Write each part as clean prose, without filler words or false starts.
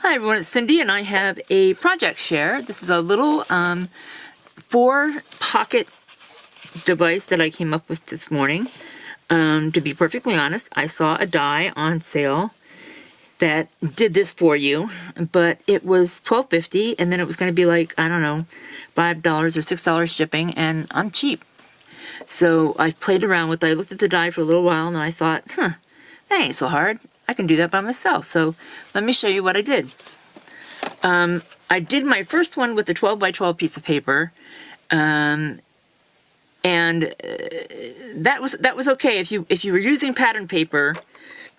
Hi everyone, it's Cindy and I have a project share. This is a little 4-pocket device that I came up with this morning. To be perfectly honest, I saw a die on sale that did this for you, but it was $12.50 and then it was going to be like, I don't know, $5 or $6 shipping, and I'm cheap. So I played around with it. I looked at the die for a little while and I thought, that ain't so hard. I can do that by myself. So let me show you what I did. I did my first one with a 12 by 12 piece of paper, and that was okay. If you were using pattern paper,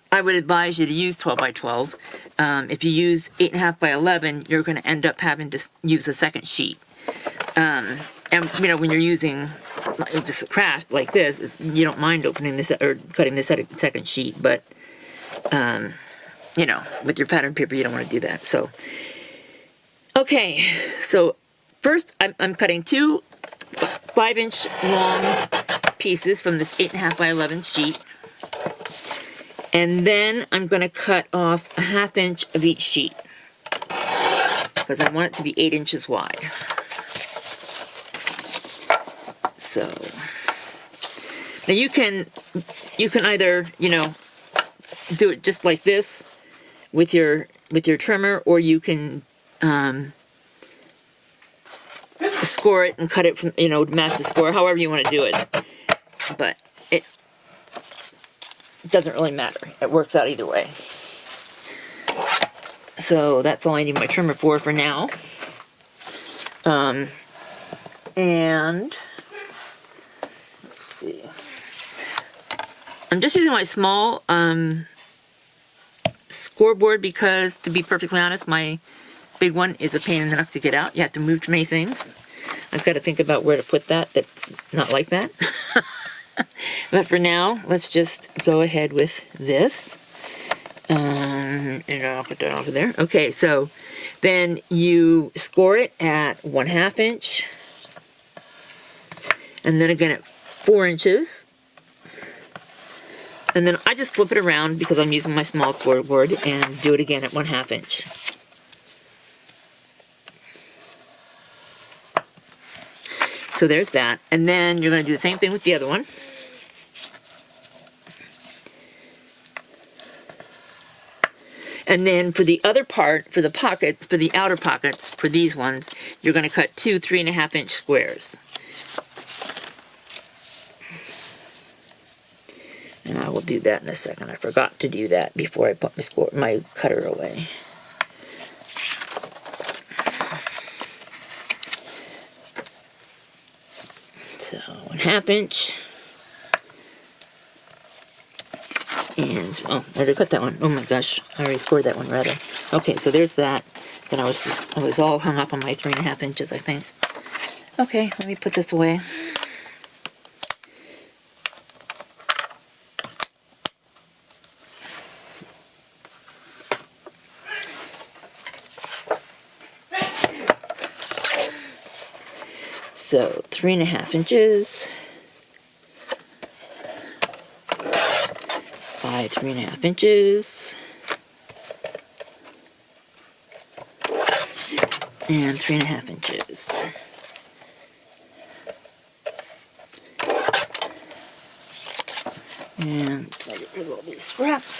I would advise you to use 12 by 12. If you use 8.5 by 11, you're going to end up having to use a second sheet. And you know, when you're using just a craft like this, you don't mind opening this or cutting this second sheet, but you know, with your pattern paper, you don't want to do that. So, okay, so first I'm cutting two 5-inch long pieces from this 8.5 by 11 sheet, and then I'm going to cut off a 1/2 inch of each sheet because I want it to be 8 inches wide. So now you can either, you know, do it just like this with your trimmer, or you can score it and cut it from, you know, match the score, however you want to do it. But it doesn't really matter. It works out either way. So that's all I need my trimmer for now. And let's see. I'm just using my small scoreboard because, to be perfectly honest, my big one is a pain in the neck to get out. You have to move too many things. I've got to think about where to put that. That's not like that. But for now, let's just go ahead with this. And I'll put that over there. Okay, so then you score it at 1/2 inch. And then again at 4 inches. And then I just flip it around because I'm using my small scoreboard and do it again at 1/2 inch. So there's that. And then you're going to do the same thing with the other one. And then for the other part, for the pockets, for the outer pockets, for these ones, you're going to cut two 3.5 inch squares. And I will do that in a second. I forgot to do that before I put my cutter away. So 1/2 inch. And, oh, I already cut that one. Oh my gosh, I already scored that one rather. Okay, so there's that. Then I was all hung up on my 3.5 inches, I think. Okay, let me put this away. So 3.5 inches by 3.5 inches and 3.5 inches. And I'll get rid of all these scraps.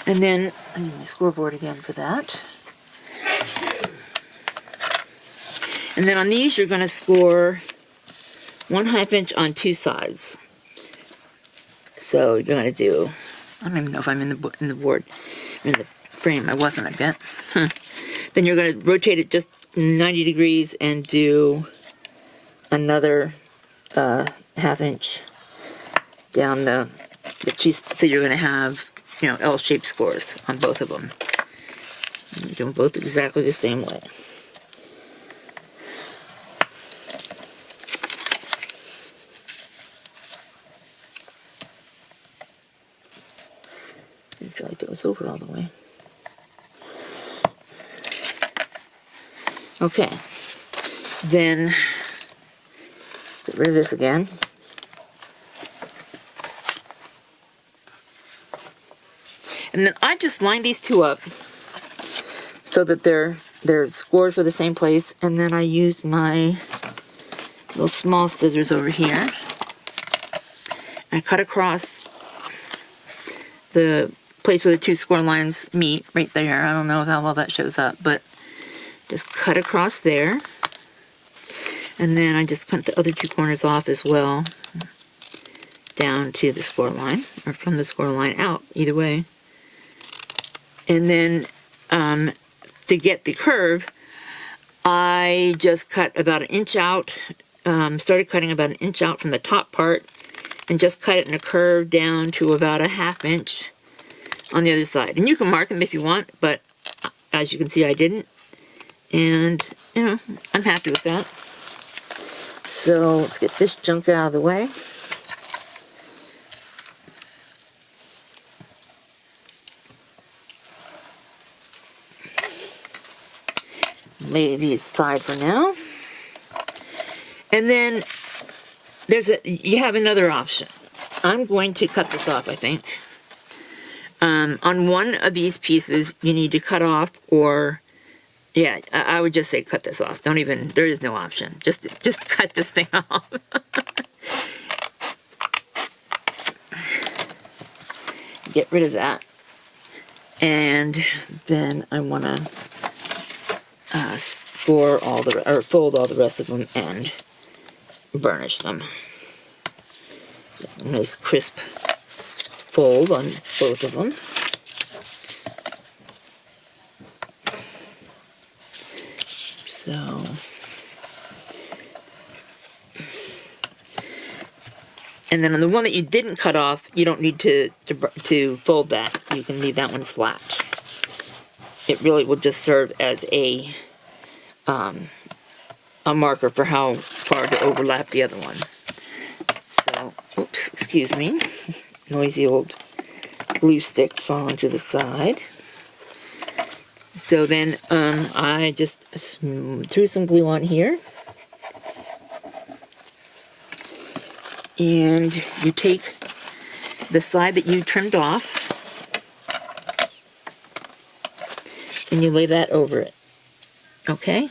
And then I need my scoreboard again for that. And then on these, you're going to score 1/2 inch on two sides. So you're going to do, I don't even know if I'm in the board, in the frame. I wasn't, I bet. Then you're going to rotate it just 90 degrees and do another 1/2 inch down the piece. So you're going to have, you know, L-shaped scores on both of them. And you do them both exactly the same way. I feel like it was over all the way. Okay. Then Get rid of this again. And then I just line these two up so that their scores are the same place. And then I use my little small scissors over here. I cut across the place where the two score lines meet, right there. I don't know how well that shows up, but just cut across there. And then I just cut the other two corners off as well, down to the score line, or from the score line out, either way. And then to get the curve, I just cut about an inch out, started cutting about an inch out from the top part, and just cut it in a curve down to about a ½ inch on the other side. And you can mark them if you want, but as you can see, I didn't. And, you know, I'm happy with that. So let's get this junk out of the way. Lay these aside for now. And then you have another option. I'm going to cut this off, I think. On one of these pieces, you need to cut off, or yeah, I would just say cut this off. Don't even, there is no option. Just cut this thing off. Get rid of that. And then I want to fold all the rest of them and burnish them. A nice crisp fold on both of them. So, and then on the one that you didn't cut off, you don't need to fold that. You can leave that one flat. It really will just serve as a marker for how far to overlap the other one. So, oops, excuse me. Noisy old glue stick falling to the side. So then I just threw some glue on here. And you take the side that you trimmed off and you lay that over it. Okay?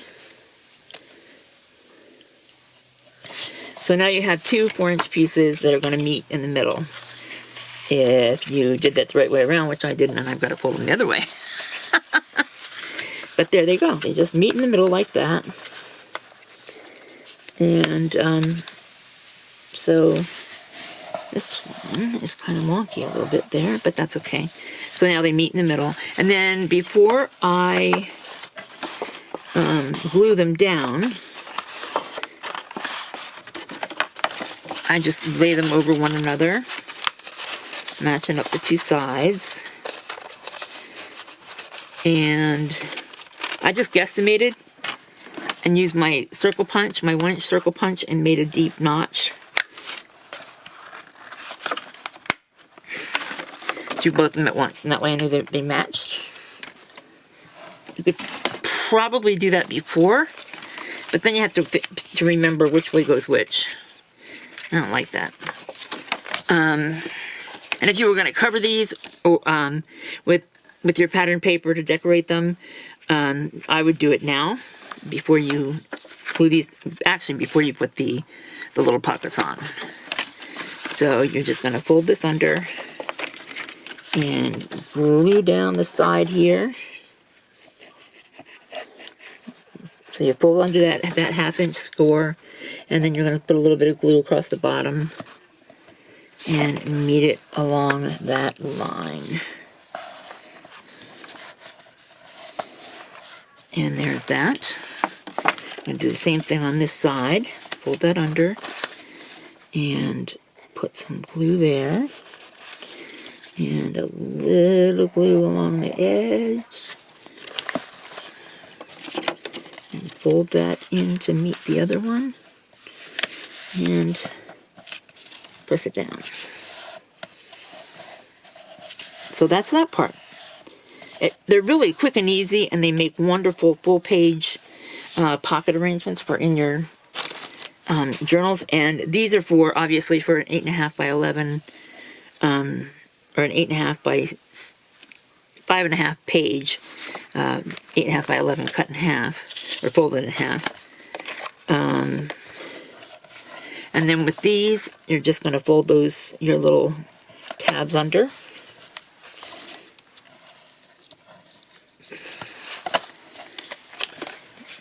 So now you have two 4-inch pieces that are going to meet in the middle. If you did that the right way around, which I didn't, and I've got to fold them the other way. But there they go. They just meet in the middle like that. And so this one is kind of wonky a little bit there, but that's okay. So now they meet in the middle. And then before I glue them down, I just lay them over one another, matching up the two sides. And I just guesstimated and used my circle punch, my 1-inch circle punch, and made a deep notch through both of them at once. And that way I knew that they matched. You could probably do that before, but then you have to remember which way goes which. I don't like that. And if you were going to cover these with your pattern paper to decorate them, I would do it now before you glue these. Actually, before you put the little pockets on. So you're just going to fold this under and glue down the side here. So you fold under that ½ score, and then you're going to put a little bit of glue across the bottom and meet it along that line. And there's that. I'm going to do the same thing on this side. Fold that under and put some glue there. And a little glue along the edge. And fold that in to meet the other one. And press it down. So that's that part. They're really quick and easy, and they make wonderful full-page pocket arrangements for in your journals, and these are for, obviously, for an 8.5 by 11, or an 8.5 by 5.5 page, 8.5 by 11 cut in half, or folded in half. And then with these, you're just going to fold those, your little tabs under.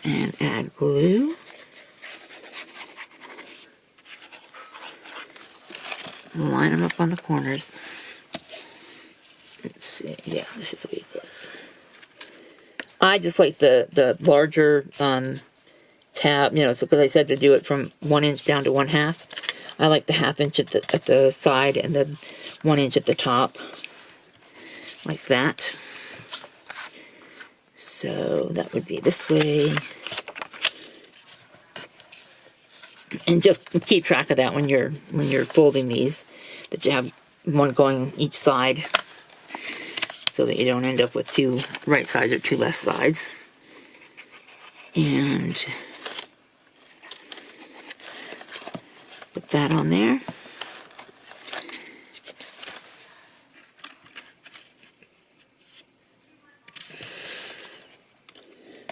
And add glue. Line them up on the corners. Let's see. Yeah, this is the way it goes. I just like the larger tab, you know, so because I said to do it from 1 inch down to 1/2. I like the 1/2 inch at the side and the 1 inch at the top, like that. So that would be this way. And just keep track of that when you're folding these, that you have one going each side, so that you don't end up with 2 right sides or 2 left sides. And put that on there.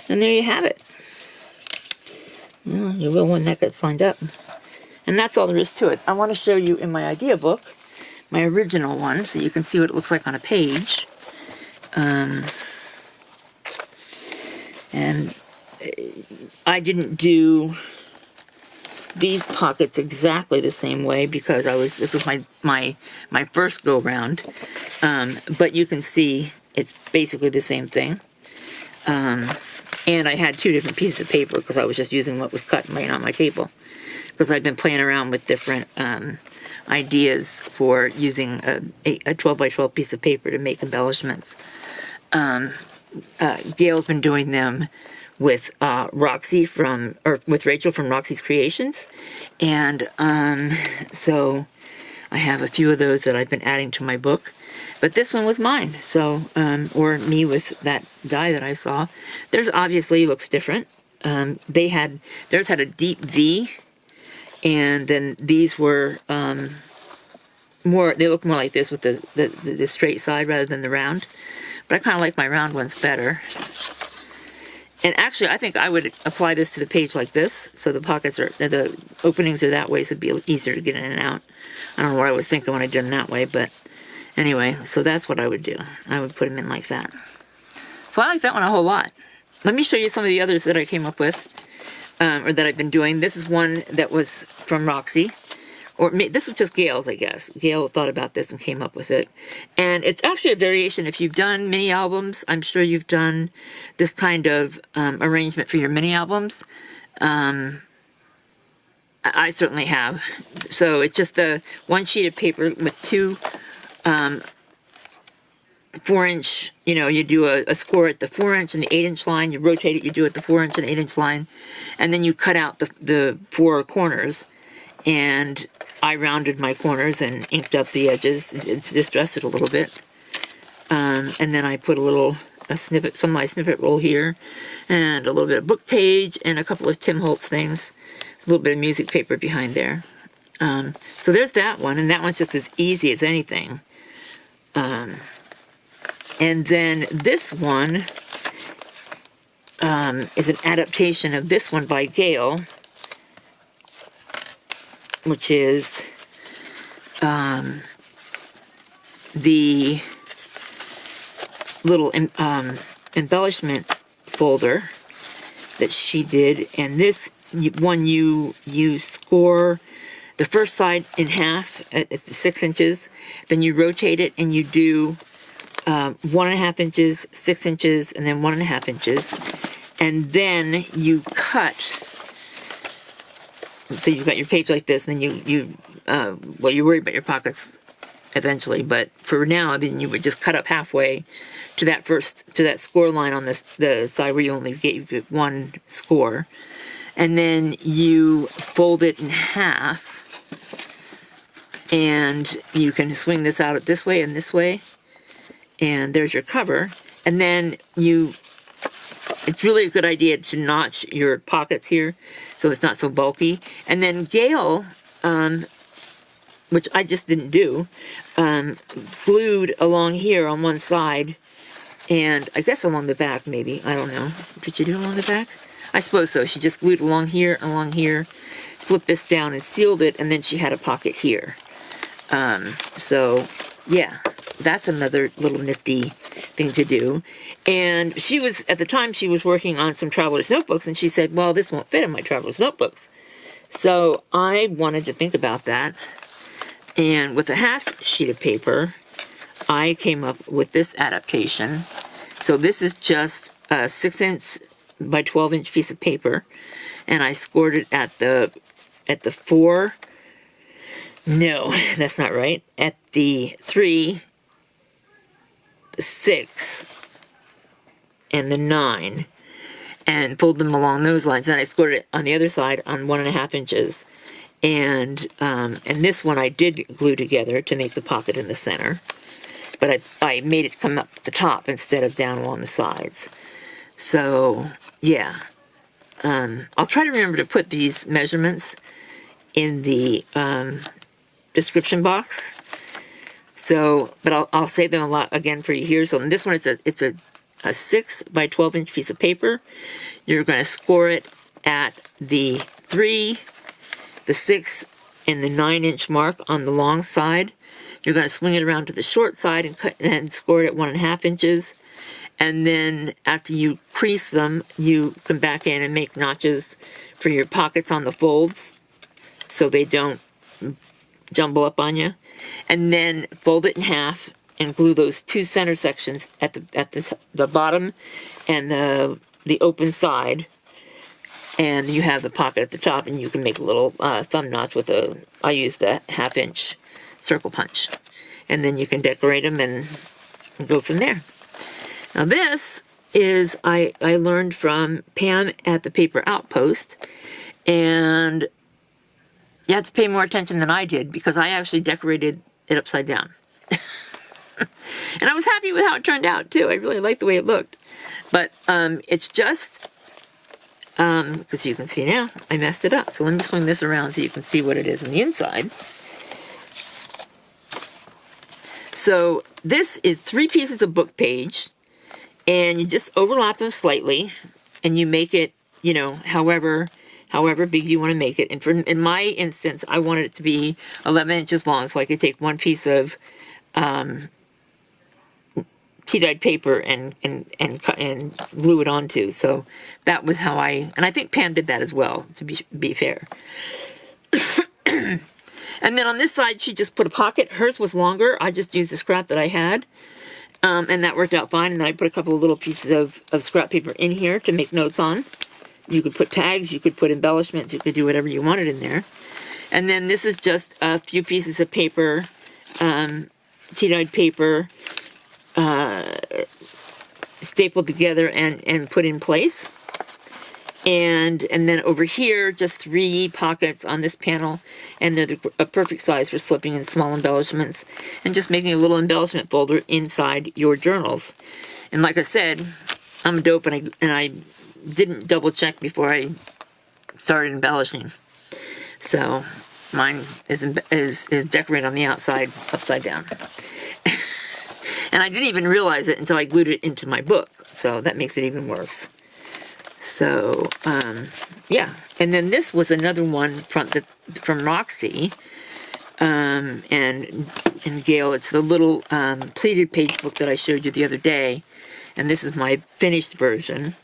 And there you have it. Well, you will when that gets lined up. And that's all there is to it. I want to show you in my idea book, my original one, so you can see what it looks like on a page. And I didn't do these pockets exactly the same way because this was my first go round. But you can see it's basically the same thing. And I had 2 different pieces of paper because I was just using what was cut and laying on my table. Because I've been playing around with different ideas for using a 12 by 12 piece of paper to make embellishments. Gail's been doing them with Rachel from Roxy's Creations. And so I have a few of those that I've been adding to my book. But this one was mine, so, or me with that die that I saw. Theirs obviously looks different. Theirs had a deep V, and then these were they look more like this with the straight side rather than the round. But I kind of like my round ones better. And actually, I think I would apply this to the page like this, so the openings are that way, so it'd be easier to get in and out. I don't know what I was thinking when I did them that way, but anyway, so that's what I would do. I would put them in like that. So I like that one a whole lot. Let me show you some of the others that I came up with, or that I've been doing. This is one that was from Roxy. Or this is just Gail's, I guess. Gail thought about this and came up with it. And it's actually a variation. If you've done mini albums, I'm sure you've done this kind of arrangement for your mini albums. I certainly have. So it's just one sheet of paper with 2 4-inch, you do a score at the 4-inch and the 8-inch line. You rotate it, you do it at the 4-inch and 8-inch line. And then you cut out the 4 corners. And I rounded my corners and inked up the edges. It's distressed it a little bit. And then I put some of my snippet roll here, and a little bit of book page, and a couple of Tim Holtz things. A little bit of music paper behind there. So there's that one, and that one's just as easy as anything. And then this one is an adaptation of this one by Gail, which is the little embellishment folder that she did. And this one, you score the first side in half, it's the 6 inches, then you rotate it and you do 1.5 inches, 6 inches, and then 1.5 inches. And then you cut. So you've got your page like this, and then you worry about your pockets eventually, but for now, then you would just cut up halfway to that score line on the side where you only gave it 1 score, and then you fold it in half, and you can swing this out this way and this way, and there's your cover, and then you it's really a good idea to notch your pockets here so it's not so bulky. And then Gail, which I just didn't do, glued along here on one side, and I guess along the back maybe, I don't know. Did you do it along the back? I suppose so. She just glued along here, flipped this down and sealed it, and then she had a pocket here. So, yeah, that's another little nifty thing to do. And she was, at the time, she was working on some traveler's notebooks, and she said, well, this won't fit in my traveler's notebooks. So I wanted to think about that. And with a half sheet of paper, I came up with this adaptation. So this is just a 6-inch by 12-inch piece of paper, and I scored it at the 4. No, that's not right. At the 3, the 6, and the 9, and pulled them along those lines. Then I scored it on the other side on 1.5 inches. And this one I did glue together to make the pocket in the center. But I made it come up the top instead of down along the sides. So, yeah. I'll try to remember to put these measurements in the description box. So, but I'll save them a lot again for you here. So in this one, it's a 6 by 12-inch piece of paper. You're going to score it at the 3, the 6, and the 9-inch mark on the long side. You're going to swing it around to the short side and cut and score it at 1.5 inches. And then after you crease them, you come back in and make notches for your pockets on the folds so they don't jumble up on you. And then fold it in half and glue those 2 center sections at the bottom and the open side. And you have the pocket at the top, and you can make a little thumb notch with I used a 1/2 inch circle punch. And then you can decorate them and go from there. Now this is, I learned from Pam at the Paper Outpost, and you have to pay more attention than I did because I actually decorated it upside down. And I was happy with how it turned out too. I really liked the way it looked. But it's just, because you can see now, I messed it up. So let me swing this around so you can see what it is on the inside. So this is 3 pieces of book page, and you just overlap them slightly, and you make it, you know, however big you want to make it. And in my instance, I wanted it to be 11 inches long, so I could take one piece of tea-dyed paper and cut and glue it onto. So that was how and I think Pam did that as well, to be fair. And then on this side, she just put a pocket. Hers was longer. I just used the scrap that I had, and that worked out fine. And then I put a couple of little pieces of scrap paper in here to make notes on. You could put tags, you could put embellishments, you could do whatever you wanted in there. And then this is just a few pieces of paper, tea-dyed paper, stapled together and put in place. And then over here, just 3 pockets on this panel, and they're a perfect size for slipping in small embellishments, and just making a little embellishment folder inside your journals. And like I said, I'm a dope, and I didn't double check before I started embellishing. So mine is decorated on the outside upside down. And I didn't even realize it until I glued it into my book. So that makes it even worse. So, yeah. And then this was another one from Roxy. And Gail, it's the little pleated page book that I showed you the other day. And this is my finished version.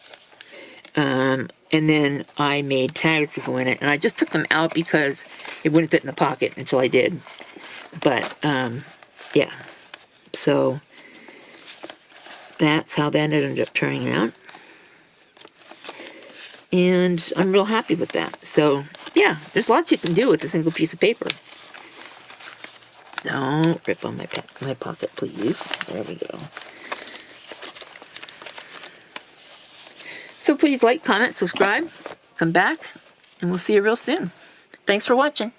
And then I made tags to go in it. And I just took them out because it wouldn't fit in the pocket until I did. But, yeah. So that's how that ended up turning out. And I'm real happy with that. So, yeah, there's lots you can do with a single piece of paper. Don't rip on my pocket, please. There we go. So please like, comment, subscribe, come back, and we'll see you real soon. Thanks for watching.